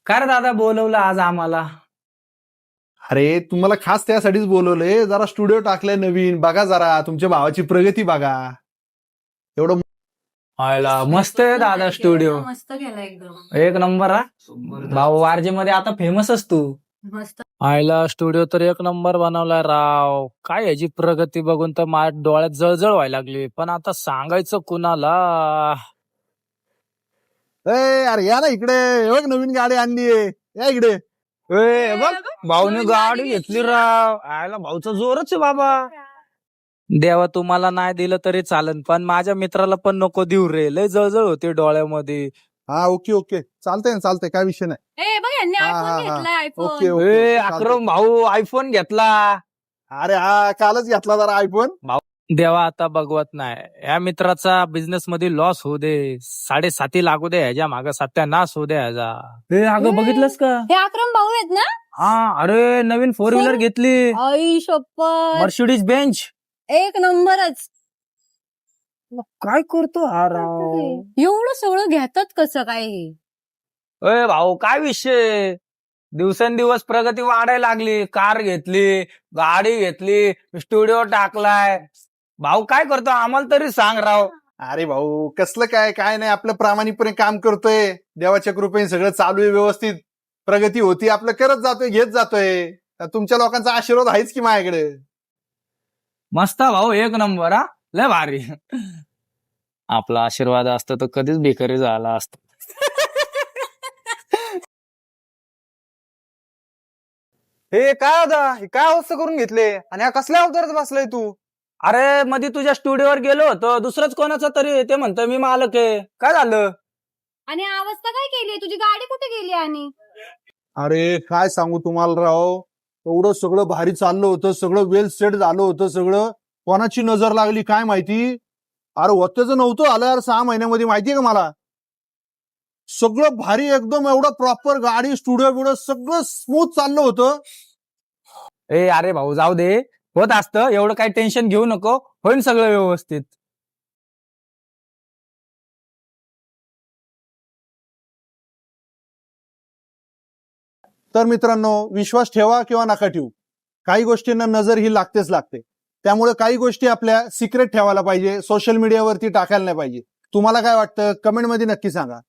काय रे दादा बोलवलं आज आम्हाला? अरे तुम्हाला खास त्यासाठीच बोलवलंय, जरा स्टुडिओ टाकलाय नवीन, बघा जरा तुमच्या भावाची प्रगती बघा. एवढं आयला मस्त आहे दादा स्टुडिओ, मस्त केला एकदम एक नंबर हा. भाऊ आरजे मध्ये आता फेमसच तू. मस्त. आयला स्टुडिओ तर एक नंबर बनवलाय राव. काय याची प्रगती बघून तर माझ्या डोळ्यात जळजळ व्हायला लागली. पण आता सांगायचं कुणाला? अरे या ना इकडे, हे बघ नवीन गाडी आणलीये, या इकडे. ए बघ भाऊने गाडी घेतली राव. आयला भाऊचा जोरच आहे बाबा. देवा तुम्हाला नाही दिलं तरी चालन, पण माझ्या मित्राला पण नको देऊ रे. लय जळजळ होते डोळ्यामध्ये. हा ओके ओके, चालतंय ना, चालतंय, काय विषय नाही. ए बघ यांनी हा, आयफोन हा, हा. घेतलाय ओके आयफोन. ओके ए चालतंय. अक्रम भाऊ आयफोन घेतला. अरे हा कालच घेतला जरा आयफोन. देवा आता बघवत नाही. या मित्राचा बिझनेस मध्ये लॉस होऊ दे, 7.5 लागू दे, ह्याच्या माग सत्यानाश होऊ दे ह्याचा. ए अगं बघितलंस का? हे अक्रम भाऊ आहेत ना? हा अरे नवीन 4 व्हीलर घेतली, आई शपथ, मर्सिडीज बेंच. एक नंबरच. काय करतो हा राव? एवढं सगळं घेतात कसं काय हे? ए भाऊ काय विषय, दिवसेंदिवस प्रगती वाढायला लागली. कार घेतली, गाडी घेतली, स्टुडिओ टाकलाय. भाऊ काय करतो आम्हाला तरी सांग राव. अरे भाऊ कसलं काय काय नाही, आपलं प्रामाणिकपणे काम करतोय, देवाच्या कृपेने सगळं चालू आहे, व्यवस्थित प्रगती होती, आपलं करत जातोय, घेत जातोय. तुमच्या लोकांचा आशीर्वाद आहेच की माझ्याकडे. मस्त हा भाऊ, एक नंबर हा, लय भारी. आपला आशीर्वाद असतो तर कधीच बेकारी झाला असतो. हे काय होता, हे काय अवस्था करून घेतले आणि हा कसल्या अवतारात बसलाय तू? अरे मध्ये तुझ्या स्टुडिओवर गेलो होतो, दुसरंच कोणाचं तरी ते म्हणतं मी मालक आहे. काय झालं? आणि अवस्था काय केली? तुझी गाडी कुठे गेली? आणि अरे काय सांगू तुम्हाला राव, एवढं सगळं भारी चाललं होतं, सगळं वेल सेट झालं होतं, सगळं कोणाची नजर लागली काय माहिती. अरे होतेच नव्हतं आलं यार 6 महिन्यामध्ये, माहितीये का मला. सगळं भारी एकदम, एवढं प्रॉपर गाडी स्टुडिओ बिडिओ सगळं स्मूथ चाललं होतं. ए अरे भाऊ जाऊ दे, होत असतं, एवढं काही टेन्शन घेऊ नको, होईल सगळं व्यवस्थित. तर मित्रांनो, विश्वास ठेवा किंवा नका ठेवू, काही गोष्टींना नजर ही लागतेच लागते. त्यामुळे काही गोष्टी आपल्या सिक्रेट ठेवायला पाहिजे, सोशल मीडियावरती टाकायला नाही पाहिजे. तुम्हाला काय वाटतं कमेंटमध्ये नक्की सांगा.